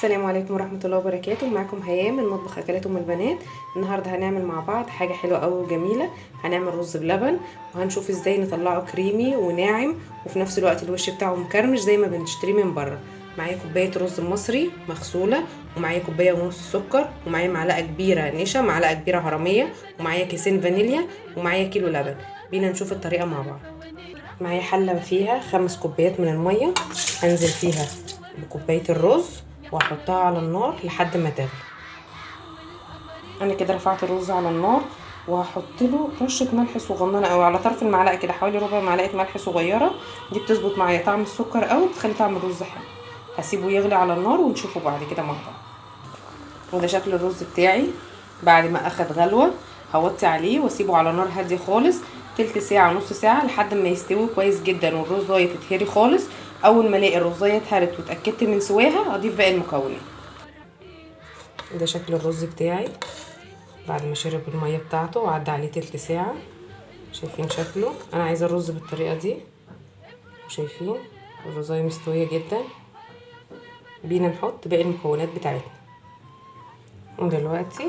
السلام عليكم ورحمة الله وبركاته. معكم هيام من مطبخ اكلات ام البنات. النهارده هنعمل مع بعض حاجة حلوة قوي وجميلة. هنعمل رز بلبن وهنشوف ازاي نطلعه كريمي وناعم وفي نفس الوقت الوش بتاعه مكرمش زي ما بنشتريه من بره. معايا كوباية رز مصري مغسولة، ومعايا كوباية ونص سكر، ومعايا معلقة كبيرة نشا، معلقة كبيرة هرمية، ومعايا كيسين فانيليا، ومعايا كيلو لبن. بينا نشوف الطريقة مع بعض. معايا حلة فيها 5 كوبايات من المية، هنزل فيها بكوباية الرز وهحطها على النار لحد ما تغلي. انا كده رفعت الرز على النار وهحط له رشه ملح صغننه قوي على طرف المعلقه كده، حوالي ربع معلقه ملح صغيره. دي بتظبط معايا طعم السكر قوي، بتخلي طعم الرز حلو. هسيبه يغلي على النار ونشوفه بعد كده مع بعض. وده شكل الرز بتاعي بعد ما اخد غلوه. هوطي عليه واسيبه على نار هاديه خالص تلت ساعه نص ساعه لحد ما يستوي كويس جدا والرزايه تتهري خالص. اول ما الاقي الرزايه اتهرت واتاكدت من سواها اضيف باقي المكونات. ده شكل الرز بتاعي بعد ما شرب الميه بتاعته وعدى عليه تلت ساعه. شايفين شكله؟ انا عايزه الرز بالطريقه دي، وشايفين الرزايه مستويه جدا. بينا نحط باقي المكونات بتاعتنا. ودلوقتي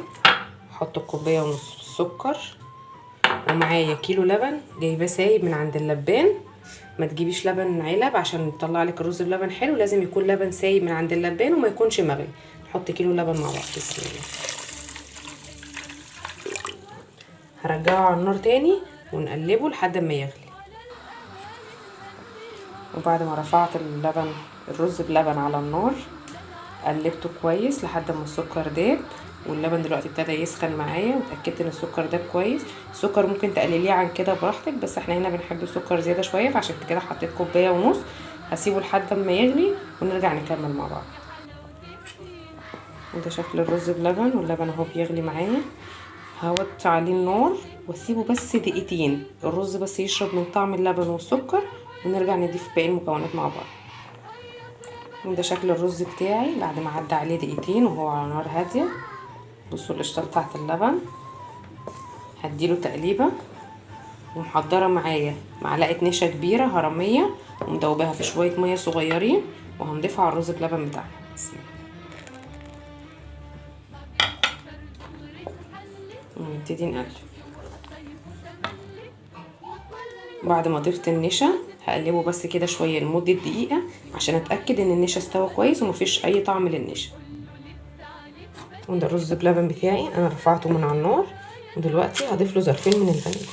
هحط كوبايه ونص سكر، ومعايا كيلو لبن جايباه سايب من عند اللبان. ما تجيبيش لبن علب عشان يطلع لك الرز بلبن حلو، لازم يكون لبن سايب من عند اللبان وما يكونش مغلي. نحط كيلو لبن مع بعض. بسم الله. هرجعه على النار تاني ونقلبه لحد ما يغلي. وبعد ما رفعت الرز بلبن على النار قلبته كويس لحد ما السكر داب، واللبن دلوقتي ابتدى يسخن معايا واتاكدت ان السكر داب كويس. السكر ممكن تقلليه عن كده براحتك، بس احنا هنا بنحب السكر زياده شويه، فعشان كده حطيت كوبايه ونص. هسيبه لحد ما يغلي ونرجع نكمل مع بعض. وده شكل الرز بلبن، واللبن اهو بيغلي معايا. هوطي عليه النار واسيبه بس دقيقتين، الرز بس يشرب من طعم اللبن والسكر، ونرجع نضيف باقي المكونات مع بعض. وده شكل الرز بتاعي بعد ما عدى عليه دقيقتين وهو على نار هاديه. بصوا القشطه بتاعت اللبن. هديله تقليبه، ومحضره معايا معلقه نشا كبيره هرميه ومدوباها في شويه ميه صغيرين، وهنضيفها على الرز بلبن بتاعنا. ونبتدي نقلب. بعد ما ضفت النشا هقلبه بس كده شويه لمده دقيقه عشان اتاكد ان النشا استوى كويس ومفيش اي طعم للنشا. وده الرز بلبن بتاعي انا رفعته من على النار، ودلوقتي هضيف له ظرفين من الفانيليا.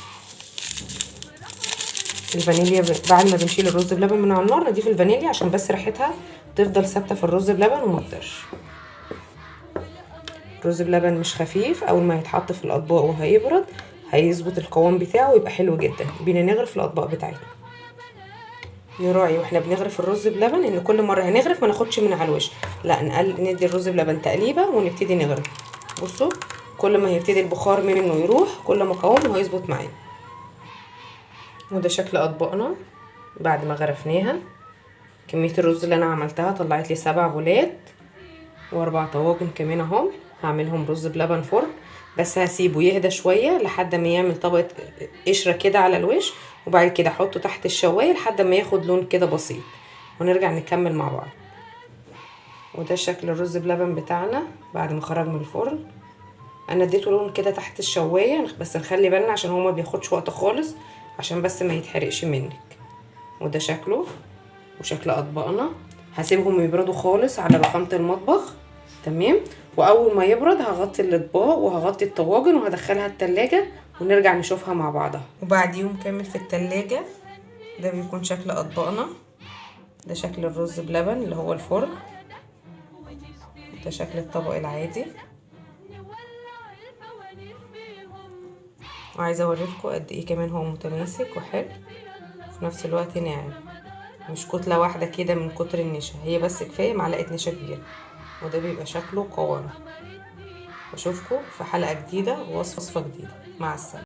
الفانيليا بعد ما بنشيل الرز بلبن من على النار نضيف الفانيليا عشان بس ريحتها تفضل ثابته في الرز بلبن وما تطرش. الرز بلبن مش خفيف، اول ما يتحط في الاطباق وهيبرد هيظبط القوام بتاعه ويبقى حلو جدا. بينا نغرف الاطباق بتاعتنا. نراعي واحنا بنغرف الرز بلبن ان كل مره هنغرف ما ناخدش من على الوش، لا ندي الرز بلبن تقليبه ونبتدي نغرف. بصوا كل ما هيبتدي البخار منه يروح كل ما قوامه هيظبط معانا. وده شكل اطباقنا بعد ما غرفناها. كميه الرز اللي انا عملتها طلعت لي 7 بولات و4 طواجن كمان اهم. هعملهم رز بلبن فرن، بس هسيبه يهدى شويه لحد ما يعمل طبقه قشره كده على الوش، وبعد كده احطه تحت الشوايه لحد ما ياخد لون كده بسيط، ونرجع نكمل مع بعض. وده شكل الرز بلبن بتاعنا بعد ما خرج من الفرن. انا اديته لون كده تحت الشوايه، بس نخلي بالنا عشان هو ما بياخدش وقت خالص عشان بس ما يتحرقش منك. وده شكله وشكل اطباقنا. هسيبهم يبردوا خالص على رخامه المطبخ. تمام. واول ما يبرد هغطي الاطباق وهغطي الطواجن وهدخلها التلاجة ونرجع نشوفها مع بعضها. وبعد يوم كامل في التلاجة ده بيكون شكل اطباقنا. ده شكل الرز بلبن اللي هو الفرن. ده شكل الطبق العادي. وعايزه اوريلكم قد ايه كمان هو متماسك وحلو في نفس الوقت ناعم، مش كتله واحده كده من كتر النشا، هي بس كفايه معلقه نشا كبيره. وده بيبقى شكله قوامه. بشوفكم في حلقه جديده ووصفه جديده. مع السلامه.